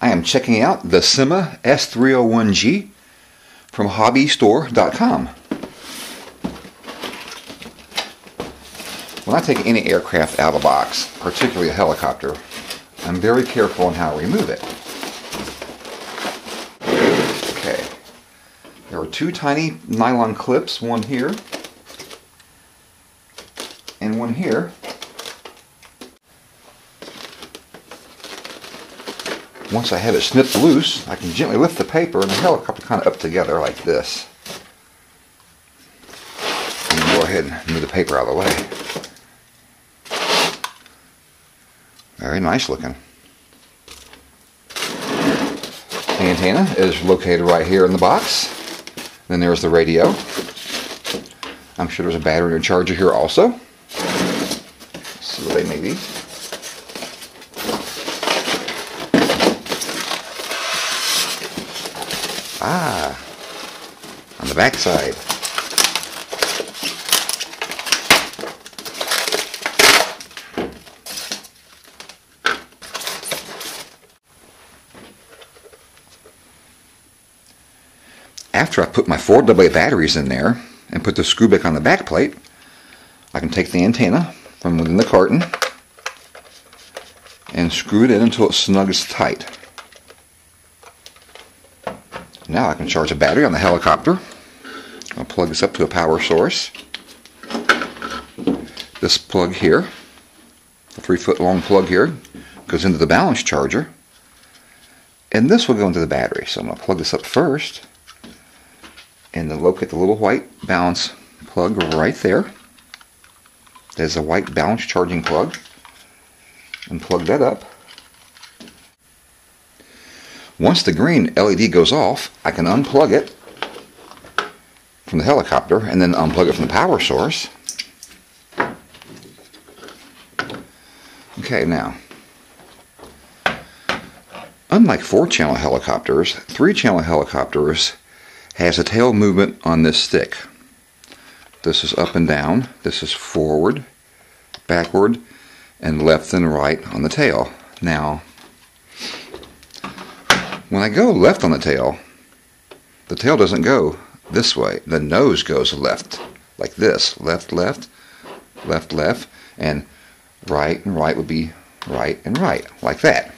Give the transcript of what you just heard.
I am checking out the Syma S301G from hobbystore.com. When I take any aircraft out of the box, particularly a helicopter, I'm very careful on how I remove it. Okay, there are two tiny nylon clips, one here and one here. Once I have it snipped loose, I can gently lift the paper and the helicopter kind of up together like this. And go ahead and move the paper out of the way. Very nice looking. The antenna is located right here in the box. Then there's the radio. I'm sure there's a battery and charger here also. Let's see what they may be. On the back side. After I put my 4AA batteries in there and put the screw back on the back plate, I can take the antenna from within the carton and screw it in until it snugs tight. Now I can charge a battery on the helicopter. I'll plug this up to a power source. This plug here, a 3-foot long plug here, goes into the balance charger. And this will go into the battery. So I'm going to plug this up first and then locate the little white balance plug right there. There's a white balance charging plug. And plug that up. Once the green LED goes off, I can unplug it from the helicopter and then unplug it from the power source. Okay, now, unlike 4-channel helicopters, 3-channel helicopters has a tail movement on this stick. This is up and down, this is forward, backward, and left and right on the tail. Now, when I go left on the tail doesn't go this way. The nose goes left, like this. Left, left, left, left, and right would be right and right, like that.